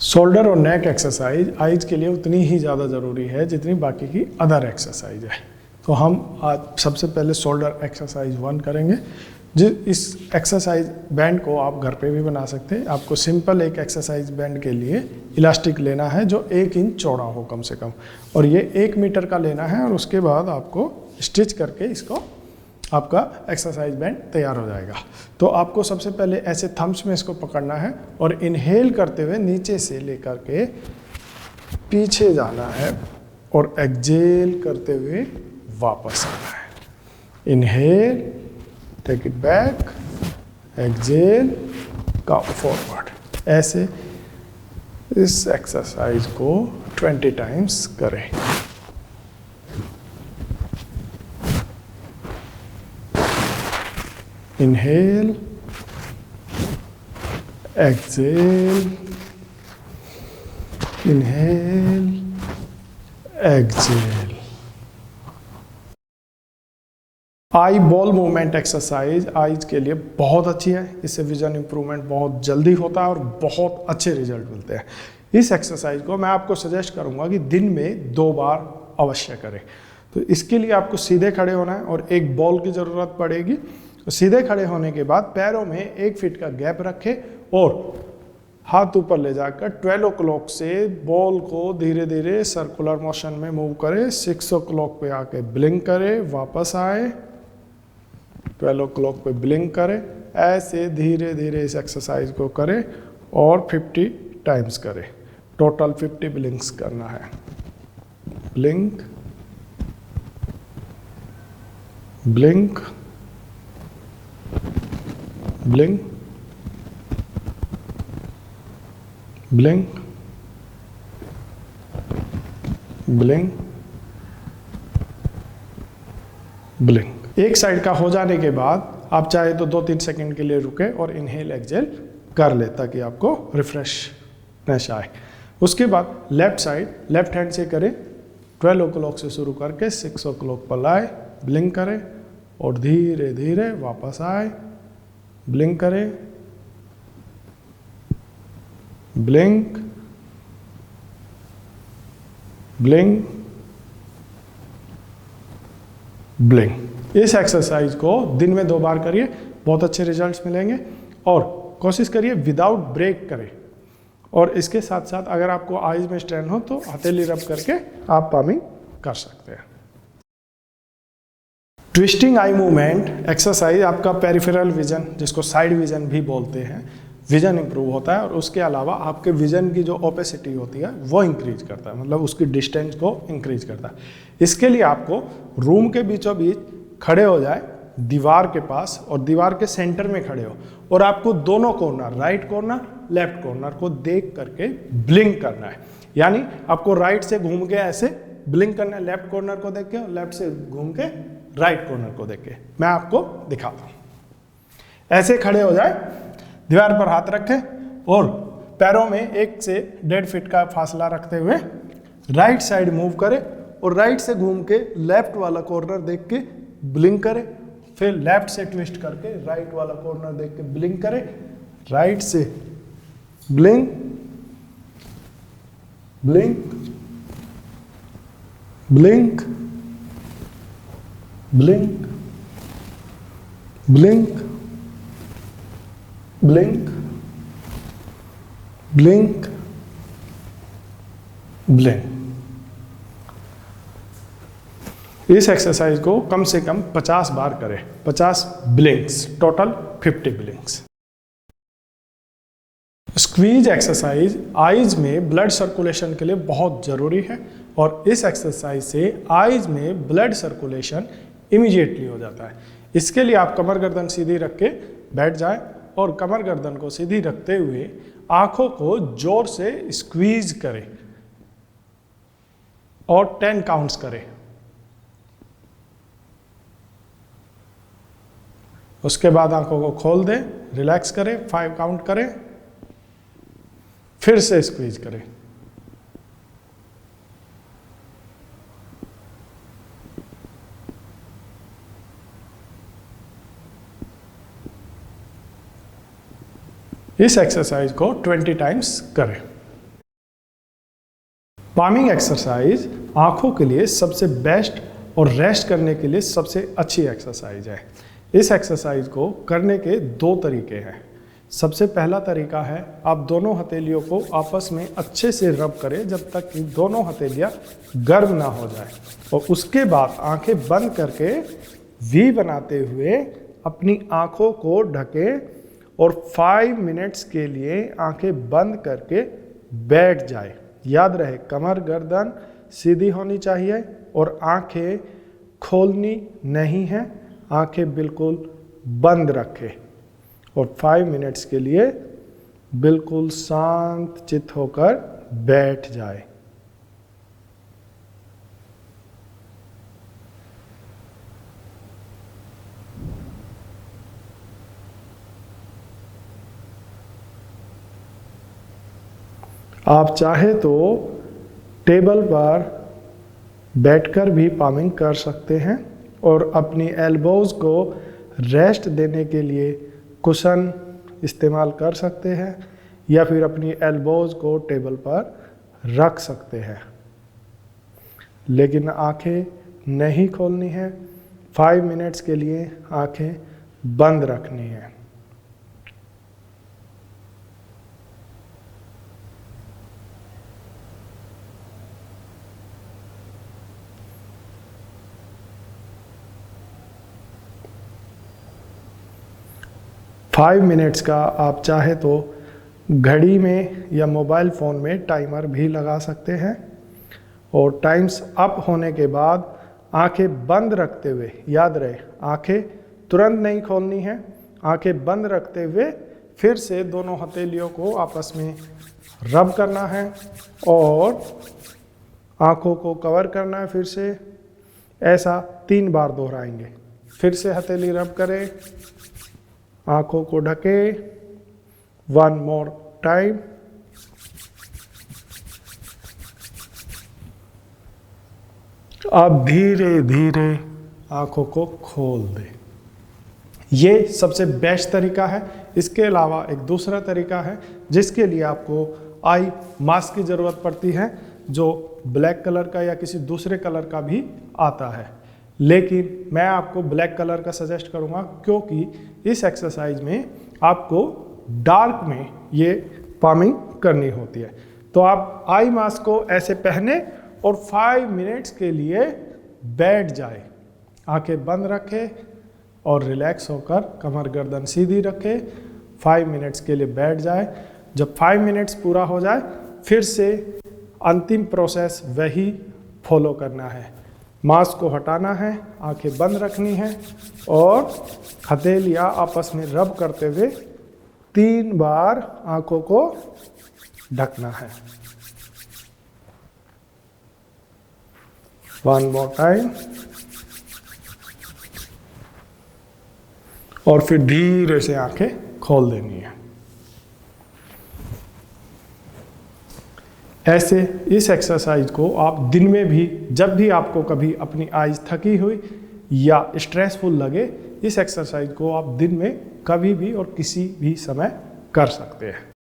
Shoulder और नेक exercise eyes के लिए उतनी ही ज़्यादा ज़रूरी है जितनी बाकी की अदर एक्सरसाइज है। तो हम आज सबसे पहले शोल्डर एक्सरसाइज 1 करेंगे। इस एक्सरसाइज बैंड को आप घर पे भी बना सकते हैं। आपको सिंपल एक एक्सरसाइज बैंड के लिए इलास्टिक लेना है जो 1 इंच चौड़ा हो कम से कम, और ये 1 मीटर का लेना है, और उसके बाद आपको स्टिच करके इसको आपका एक्सरसाइज बैंड तैयार हो जाएगा। तो आपको सबसे पहले ऐसे थम्स में इसको पकड़ना है और इनहेल करते हुए नीचे से लेकर के पीछे जाना है और एक्सहेल करते हुए वापस आना है। Inhale, take it back, exhale, come forward. ऐसे इस एक्सरसाइज को 20 टाइम्स करें। Inhale, exhale, inhale, exhale। Eye ball movement exercise eyes के लिए बहुत अच्छी है। इससे विजन इंप्रूवमेंट बहुत जल्दी होता है और बहुत अच्छे रिजल्ट मिलते हैं। इस एक्सरसाइज को मैं आपको सजेस्ट करूंगा कि दिन में 2 बार अवश्य करें। तो इसके लिए आपको सीधे खड़े होना है और एक बॉल की ज़रूरत पड़ेगी। तो सीधे खड़े होने के बाद पैरों में 1 फीट का गैप रखें और हाथ ऊपर ले जाकर 12 o'clock से बॉल को धीरे धीरे सर्कुलर मोशन में मूव करें। 6 o'clock पे आके ब्लिंक करें, वापस आए, 12 o'clock पे ब्लिंक करें। ऐसे धीरे धीरे इस एक्सरसाइज को करें और 50 टाइम्स करें। टोटल 50 ब्लिंक्स करना है। Blink, blink, blink, blink, blink, blink. एक साइड का हो जाने के बाद आप चाहे तो 2-3 सेकंड के लिए रुके और इनहेल एक्सहेल कर ले ताकि आपको रिफ्रेशनेस आए। उसके बाद लेफ्ट साइड लेफ्ट हैंड से करें। 12 o'clock से शुरू करके 6 o'clock पर लाए, ब्लिंक करें और धीरे धीरे वापस आए, ब्लिंक करें, ब्लिंक, ब्लिंक, ब्लिंक। इस एक्सरसाइज को दिन में 2 बार करिए, बहुत अच्छे रिजल्ट्स मिलेंगे। और कोशिश करिए विदाउट ब्रेक करें। और इसके साथ साथ अगर आपको आईज में स्ट्रेन हो तो हथेली रब करके आप पामिंग कर सकते हैं। ट्विस्टिंग आई मूवमेंट एक्सरसाइज आपका पेरिफेरल विजन, जिसको साइड विजन भी बोलते हैं, विजन इंप्रूव होता है और उसके अलावा आपके विजन की जो ओपेसिटी होती है वो इंक्रीज करता है, मतलब उसकी डिस्टेंस को इंक्रीज करता है। इसके लिए आपको रूम के बीचों बीच खड़े हो जाए दीवार के पास और दीवार के सेंटर में खड़े हो और आपको दोनों corner, right corner, left corner को देख करके ब्लिंक करना है। यानी आपको राइट से घूम के ऐसे ब्लिंक करना है, लेफ्ट कॉर्नर को देख के, और लेफ्ट से घूम के राइट कॉर्नर को देख के। मैं आपको दिखाता हूँ। ऐसे खड़े हो जाए, दीवार पर हाथ रखें और पैरों में 1 से 1.5 फीट का फासला रखते हुए राइट साइड मूव करें और राइट से घूम के लेफ्ट वाला कॉर्नर देख के ब्लिंक करें। फिर लेफ्ट से ट्विस्ट करके राइट वाला कॉर्नर देख के ब्लिंक करें, राइट से blink, blink, blink, blink, blink, blink, blink, blink. इस एक्सरसाइज को कम से कम 50 बार करें। 50 blinks, total 50 blinks. Squeeze exercise eyes में ब्लड सर्कुलेशन के लिए बहुत ज़रूरी है और इस एक्सरसाइज से आईज में ब्लड सर्कुलेशन इमीडिएटली हो जाता है। इसके लिए आप कमर गर्दन सीधी रख के बैठ जाएं और कमर गर्दन को सीधी रखते हुए आंखों को जोर से स्क्वीज करें और 10 काउंट्स करें। उसके बाद आंखों को खोल दें, रिलैक्स करें, 5 काउंट करें, फिर से स्क्वीज करें। इस एक्सरसाइज को 20 टाइम्स करें। पामिंग एक्सरसाइज आँखों के लिए सबसे बेस्ट और रेस्ट करने के लिए सबसे अच्छी एक्सरसाइज है। इस एक्सरसाइज को करने के दो तरीके हैं। सबसे पहला तरीका है, आप दोनों हथेलियों को आपस में अच्छे से रब करें जब तक कि दोनों हथेलियां गर्म ना हो जाए, और उसके बाद आंखें बंद करके वी बनाते हुए अपनी आंखों को ढकें और 5 मिनट्स के लिए आंखें बंद करके बैठ जाए। याद रहे, कमर गर्दन सीधी होनी चाहिए और आंखें खोलनी नहीं है, आंखें बिल्कुल बंद रखें और 5 मिनट्स के लिए बिल्कुल शांत चित्त होकर बैठ जाए। आप चाहे तो टेबल पर बैठकर भी पामिंग कर सकते हैं और अपनी एल्बोज को रेस्ट देने के लिए कुशन इस्तेमाल कर सकते हैं, या फिर अपनी एल्बोज को टेबल पर रख सकते हैं, लेकिन आंखें नहीं खोलनी है। 5 मिनट्स के लिए आंखें बंद रखनी है। फाइव मिनट्स का आप चाहे तो घड़ी में या मोबाइल फ़ोन में टाइमर भी लगा सकते हैं, और टाइम्स अप होने के बाद आंखें बंद रखते हुए, याद रहे आंखें तुरंत नहीं खोलनी है, आंखें बंद रखते हुए फिर से दोनों हथेलियों को आपस में रब करना है और आंखों को कवर करना है। फिर से ऐसा 3 बार दोहराएंगे। फिर से हथेली रब करें, आंखों को ढके, 1 मोर टाइम। आप धीरे धीरे आंखों को खोल दें। ये सबसे बेस्ट तरीका है। इसके अलावा एक दूसरा तरीका है जिसके लिए आपको आई मास्क की ज़रूरत पड़ती है, जो ब्लैक कलर का या किसी दूसरे कलर का भी आता है, लेकिन मैं आपको ब्लैक कलर का सजेस्ट करूंगा क्योंकि इस एक्सरसाइज में आपको डार्क में ये पामिंग करनी होती है। तो आप आई मास्क को ऐसे पहने और 5 मिनट्स के लिए बैठ जाए, आंखें बंद रखें और रिलैक्स होकर कमर गर्दन सीधी रखें। 5 मिनट्स के लिए बैठ जाए। जब 5 मिनट्स पूरा हो जाए फिर से अंतिम प्रोसेस वही फॉलो करना है। मास्क को हटाना है, आंखें बंद रखनी है और हथेलियां आपस में रब करते हुए 3 बार आंखों को ढकना है। 1 मोर टाइम, और फिर धीरे से आंखें खोल देनी है। ऐसे इस एक्सरसाइज को आप दिन में भी, जब भी आपको कभी अपनी आईज थकी हुई या स्ट्रेसफुल लगे, इस एक्सरसाइज को आप दिन में कभी भी और किसी भी समय कर सकते हैं।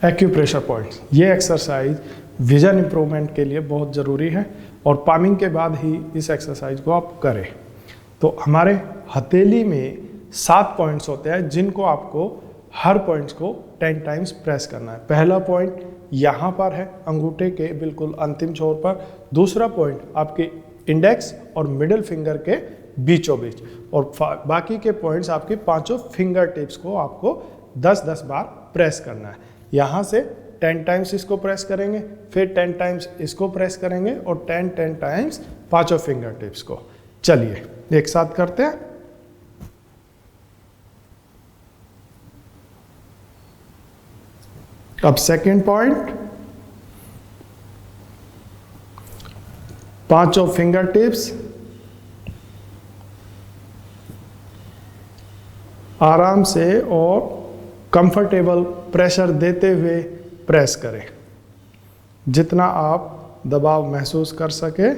एक्यूप्रेशर पॉइंट्स, ये एक्सरसाइज विजन इंप्रूवमेंट के लिए बहुत ज़रूरी है और पामिंग के बाद ही इस एक्सरसाइज को आप करें। तो हमारे हथेली में 7 पॉइंट्स होते हैं जिनको आपको हर पॉइंट्स को 10 टाइम्स प्रेस करना है। पहला पॉइंट यहाँ पर है, अंगूठे के बिल्कुल अंतिम छोर पर। दूसरा पॉइंट आपके इंडेक्स और मिडिल फिंगर के बीचों बीच, और बाकी के पॉइंट्स आपके 5 फिंगर टिप्स को आपको 10-10 बार प्रेस करना है। यहाँ से 10 टाइम्स इसको प्रेस करेंगे, फिर 10 टाइम्स इसको प्रेस करेंगे और 10 टाइम्स 5 फिंगर टिप्स को। चलिए एक साथ करते हैं। अब सेकेंड पॉइंट, 5 फिंगर टिप्स आराम से और कंफर्टेबल प्रेशर देते हुए प्रेस करें, जितना आप दबाव महसूस कर सके।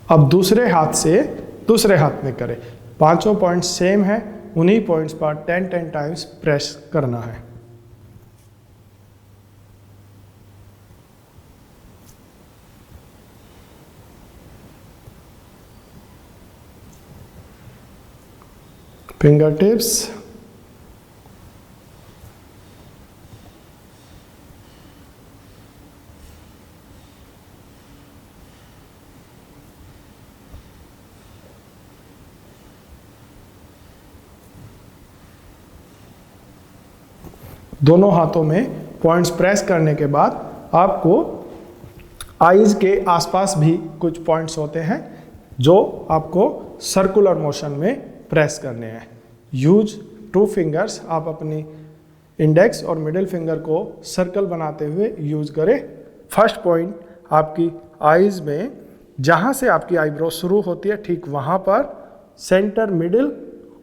अब दूसरे हाथ से दूसरे हाथ में करें। पांचों पॉइंट सेम है, उन्हीं पॉइंट्स पर 10 टाइम्स प्रेस करना है। फिंगर टिप्स, दोनों हाथों में पॉइंट्स प्रेस करने के बाद आपको आईज के आसपास भी कुछ पॉइंट्स होते हैं जो आपको सर्कुलर मोशन में प्रेस करने हैं। यूज 2 फिंगर्स, आप अपनी इंडेक्स और मिडिल फिंगर को सर्कल बनाते हुए यूज करें। फर्स्ट पॉइंट आपकी आईज में, जहाँ से आपकी आईब्रो शुरू होती है ठीक वहाँ पर सेंटर, मिडिल,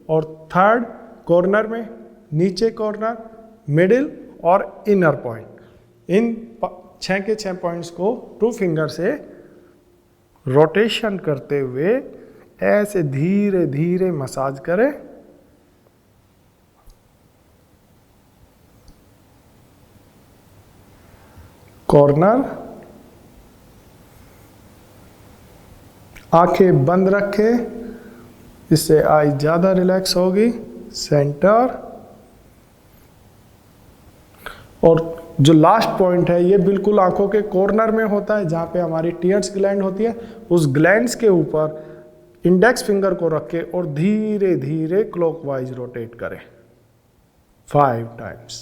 और थर्ड कॉर्नर में, नीचे कॉर्नर, मिडिल और इनर पॉइंट। इन 6 के 6 पॉइंट्स को 2 फिंगर से रोटेशन करते हुए ऐसे धीरे धीरे मसाज करें। कॉर्नर, आंखें बंद रखें, इससे आई ज़्यादा रिलैक्स होगी। सेंटर, और जो लास्ट पॉइंट है ये बिल्कुल आंखों के कॉर्नर में होता है, जहाँ पे हमारी टीयर्स ग्लैंड होती है। उस ग्लैंड्स के ऊपर इंडेक्स फिंगर को रखें और धीरे धीरे क्लॉकवाइज रोटेट करें 5 टाइम्स।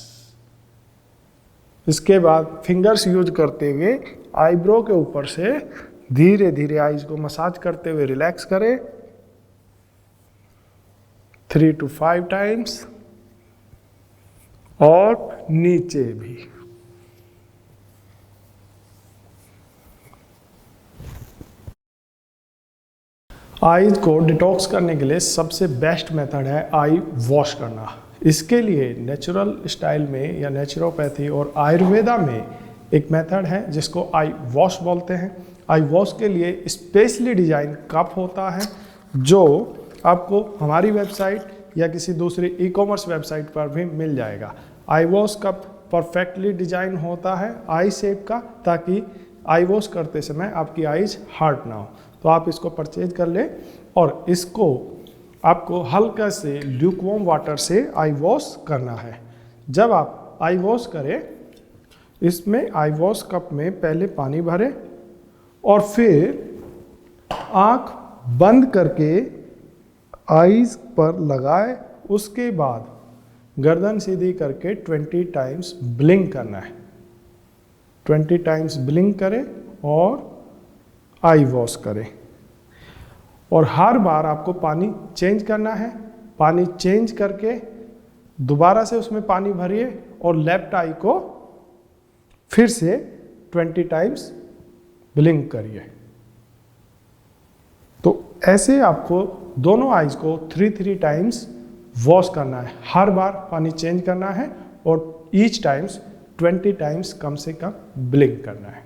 इसके बाद फिंगर्स यूज करते हुए आईब्रो के ऊपर से धीरे धीरे आईज को मसाज करते हुए रिलैक्स करें 3 to 5 टाइम्स, और नीचे भी। आईज को डिटॉक्स करने के लिए सबसे बेस्ट मेथड है आई वॉश करना। इसके लिए नेचुरल स्टाइल में या नेचुरोपैथी और आयुर्वेदा में एक मेथड है जिसको आई वॉश बोलते हैं। आई वॉश के लिए स्पेशली डिजाइन कप होता है जो आपको हमारी वेबसाइट या किसी दूसरी ई-कॉमर्स वेबसाइट पर भी मिल जाएगा। आई वॉश कप परफेक्टली डिजाइन होता है आई शेप का, ताकि आई वॉश करते समय आपकी आईज हार्ड ना हो। तो आप इसको परचेज कर लें और इसको आपको हल्का से ल्यूकवार्म वाटर से आई वॉश करना है। जब आप आई वॉश करें, इसमें आई वॉश कप में पहले पानी भरें और फिर आँख बंद करके आईज पर लगाए। उसके बाद गर्दन सीधी करके 20 टाइम्स ब्लिंक करना है। 20 टाइम्स ब्लिंक करें और आई वॉश करें। और हर बार आपको पानी चेंज करना है। पानी चेंज करके दोबारा से उसमें पानी भरिए और लेफ्ट आई को फिर से 20 टाइम्स ब्लिंक करिए। तो ऐसे आपको दोनों आईज को 3 टाइम्स वॉश करना है। हर बार पानी चेंज करना है और ईच टाइम्स 20 टाइम्स कम से कम ब्लिंक करना है।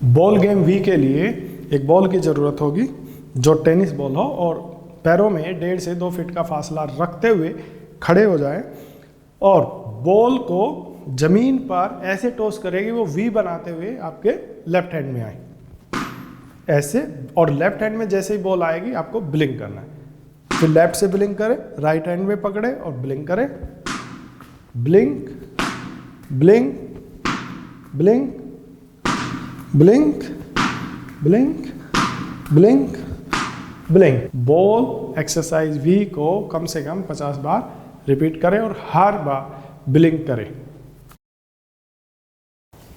बॉल गेम वी के लिए एक बॉल की ज़रूरत होगी जो टेनिस बॉल हो और पैरों में 1.5 से 2 फीट का फासला रखते हुए खड़े हो जाए और बॉल को जमीन पर ऐसे टॉस करेगी वो वी बनाते हुए आपके लेफ्ट हैंड में आए ऐसे, और लेफ्ट हैंड में जैसे ही बॉल आएगी आपको ब्लिंक करना है। फिर लेफ्ट से ब्लिंक करें, राइट हैंड में पकड़े और ब्लिंक करें। Blink blink blink blink blink blink blink. Ball exercise वी को कम से कम 50 बार रिपीट करें और हर बार ब्लिंक करें।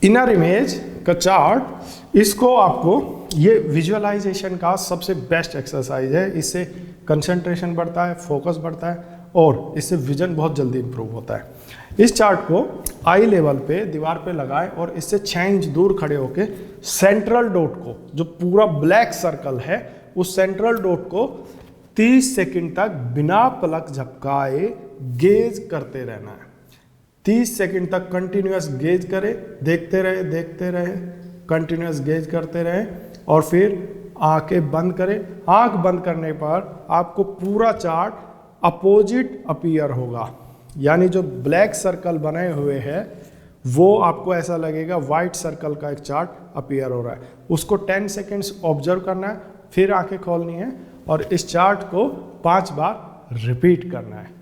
इनर इमेज का चार्ट, इसको आपको, ये विजुअलाइजेशन का सबसे बेस्ट एक्सरसाइज है। इससे कंसंट्रेशन बढ़ता है, फोकस बढ़ता है और इससे विजन बहुत जल्दी इंप्रूव होता है। इस चार्ट को आई लेवल पे दीवार पे लगाएं और इससे 6 इंच दूर खड़े होके सेंट्रल डॉट को, जो पूरा ब्लैक सर्कल है, उस सेंट्रल डॉट को 30 सेकंड तक बिना पलक झपकाए गेज करते रहना है। 30 सेकंड तक कंटिन्यूअस गेज करें, देखते रहे कंटिन्यूअस गेज करते रहे और फिर आंखें बंद करें। आंख बंद करने पर आपको पूरा चार्ट अपोजिट अपीयर होगा, यानी जो ब्लैक सर्कल बने हुए हैं वो आपको ऐसा लगेगा वाइट सर्कल का एक चार्ट अपीयर हो रहा है। उसको 10 सेकेंड्स ऑब्जर्व करना है, फिर आंखें खोलनी है और इस चार्ट को 5 बार रिपीट करना है।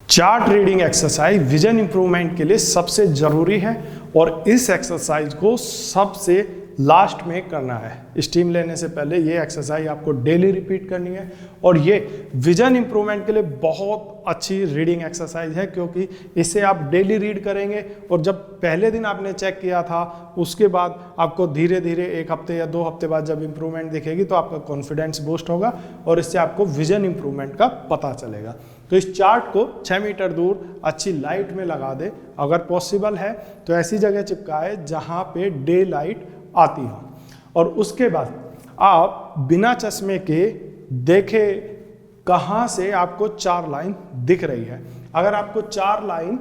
Chart reading exercise vision improvement के लिए सबसे जरूरी है और इस एक्सरसाइज को सबसे लास्ट में करना है। स्टीम लेने से पहले ये एक्सरसाइज आपको डेली रिपीट करनी है और ये विजन इंप्रूवमेंट के लिए बहुत अच्छी रीडिंग एक्सरसाइज है, क्योंकि इसे आप डेली रीड करेंगे और जब पहले दिन आपने चेक किया था उसके बाद आपको धीरे धीरे 1 हफ्ते या 2 हफ्ते बाद जब इंप्रूवमेंट दिखेगी तो आपका कॉन्फिडेंस बूस्ट होगा और इससे आपको विजन इंप्रूवमेंट का पता चलेगा। तो इस चार्ट को 6 मीटर दूर अच्छी लाइट में लगा दे, अगर पॉसिबल है तो ऐसी जगह चिपकाए जहाँ पे डे लाइट आती हो और उसके बाद आप बिना चश्मे के देखे कहाँ से आपको 4 लाइन दिख रही है। अगर आपको 4 लाइन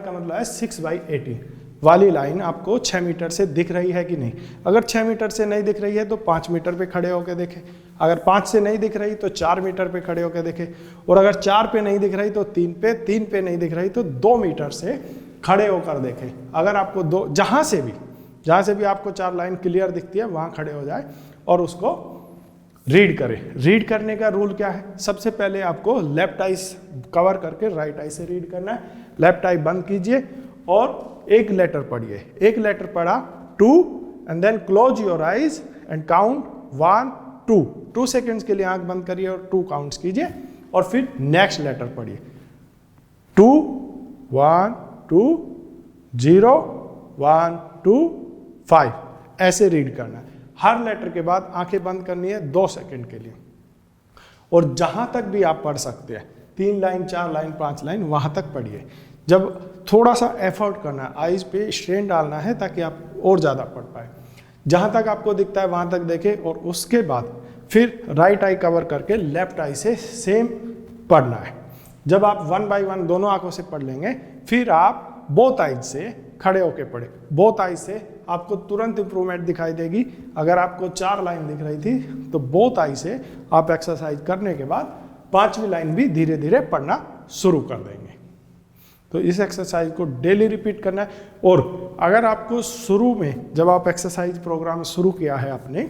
का मतलब है 6/18 वाली लाइन आपको 6 मीटर से दिख रही है कि नहीं। अगर 6 मीटर से नहीं दिख रही है तो 5 मीटर पे खड़े होकर देखें, अगर 5 से नहीं दिख रही तो 4 मीटर पे खड़े होकर देखें और अगर 4 पे नहीं दिख रही तो 3 पे नहीं दिख रही तो 2 मीटर से खड़े होकर देखें। अगर आपको जहाँ से भी आपको 4 लाइन क्लियर दिखती है वहाँ खड़े हो जाए और उसको रीड करें। रीड करने का रूल क्या है? सबसे पहले आपको लेफ्ट आई कवर करके राइट आई से रीड करना है। लेफ्ट आई बंद कीजिए और एक लेटर पढ़िए। एक लेटर पढ़ा 2 and then close your eyes and count 1 2 seconds के लिए आंख बंद करिए और 2 काउंट्स कीजिए और फिर नेक्स्ट लेटर पढ़िए 2 1 2 0 1 2 5 ऐसे रीड करना है। हर लेटर के बाद आंखें बंद करनी है 2 सेकंड के लिए और जहां तक भी आप पढ़ सकते हैं 3 लाइन 4 लाइन 5 लाइन वहां तक पढ़िए। जब थोड़ा सा एफर्ट करना है, आईज पे स्ट्रेन डालना है ताकि आप और ज़्यादा पढ़ पाए। जहां तक आपको दिखता है वहां तक देखें और उसके बाद फिर राइट आई कवर करके लेफ्ट आई से सेम पढ़ना है। जब आप 1 बाय 1 दोनों आंखों से पढ़ लेंगे फिर आप बोथ आइज से खड़े होके पढ़े। बोथ आइज से आपको तुरंत इंप्रूवमेंट दिखाई देगी। अगर आपको 4 लाइन दिख रही थी तो बोथ आई से आप एक्सरसाइज करने के बाद 5वीं लाइन भी धीरे धीरे पढ़ना शुरू कर देंगे। तो इस एक्सरसाइज को डेली रिपीट करना है। और अगर आपको शुरू में जब आप एक्सरसाइज प्रोग्राम शुरू किया है आपने,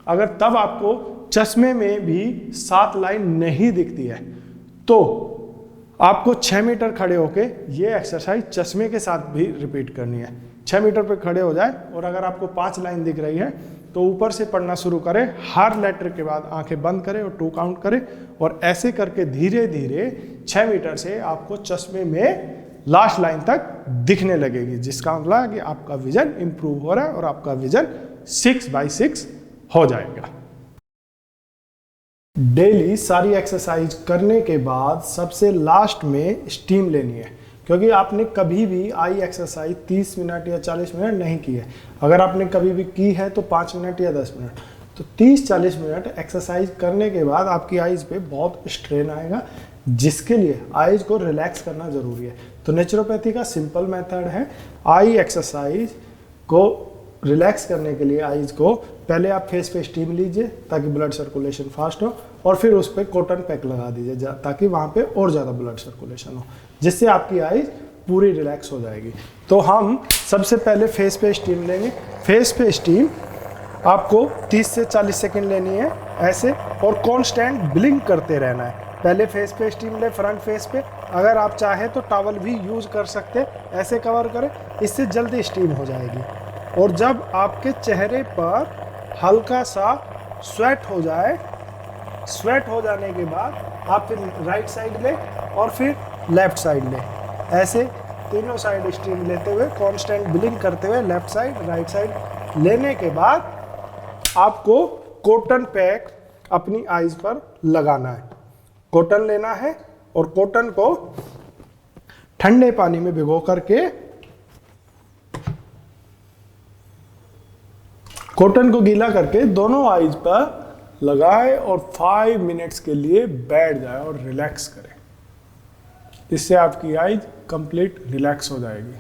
अगर तब आपको चश्मे में भी 7 लाइन नहीं दिखती है तो आपको 6 मीटर खड़े होके ये एक्सरसाइज चश्मे के साथ भी रिपीट करनी है। 6 मीटर पे खड़े हो जाए और अगर आपको 5 लाइन दिख रही है तो ऊपर से पढ़ना शुरू करें। हर लेटर के बाद आंखें बंद करें और 2 काउंट करें और ऐसे करके धीरे धीरे 6 मीटर से आपको चश्मे में लास्ट लाइन तक दिखने लगेगी, जिसका मतलब है कि आपका विजन इंप्रूव हो रहा है और आपका विजन 6/6 हो जाएगा। डेली सारी एक्सरसाइज करने के बाद सबसे लास्ट में स्टीम लेनी है, क्योंकि आपने कभी भी आई एक्सरसाइज 30 मिनट या 40 मिनट नहीं की है। अगर आपने कभी भी की है तो 5 मिनट या 10 मिनट, तो 30-40 मिनट एक्सरसाइज करने के बाद आपकी आइज पे बहुत स्ट्रेन आएगा, जिसके लिए आइज को रिलैक्स करना जरूरी है। तो नेचुरोपैथी का सिंपल मेथड है, आई एक्सरसाइज को रिलैक्स करने के लिए आइज को पहले आप फेस पे स्टीम लीजिए ताकि ब्लड सर्कुलेशन फास्ट हो और फिर उस पर कॉटन पैक लगा दीजिए ताकि वहाँ पे और ज़्यादा ब्लड सर्कुलेशन हो, जिससे आपकी आइज पूरी रिलैक्स हो जाएगी। तो हम सबसे पहले फेस पे स्टीम लेंगे। फेस पे स्टीम आपको 30 से 40 सेकेंड लेनी है ऐसे, और कॉन्स्टेंट ब्लिंक करते रहना है। पहले फेस पे स्टीम ले, फ्रंट फेस पे। अगर आप चाहे तो टॉवल भी यूज कर सकते, ऐसे कवर करें, इससे जल्दी स्टीम हो जाएगी। और जब आपके चेहरे पर हल्का सा स्वेट हो जाए, स्वेट हो जाने के बाद आप फिर राइट साइड ले और फिर लेफ्ट साइड ले, ऐसे तीनों साइड स्टीम लेते हुए कांस्टेंट ब्लिंक करते हुए लेफ्ट साइड राइट साइड लेने के बाद आपको कॉटन पैक अपनी आईज पर लगाना है। कॉटन लेना है और कॉटन को ठंडे पानी में भिगो करके कॉटन को गीला करके दोनों आईज पर लगाए और 5 मिनट्स के लिए बैठ जाए और रिलैक्स करें। इससे आपकी आईज कंप्लीट रिलैक्स हो जाएगी।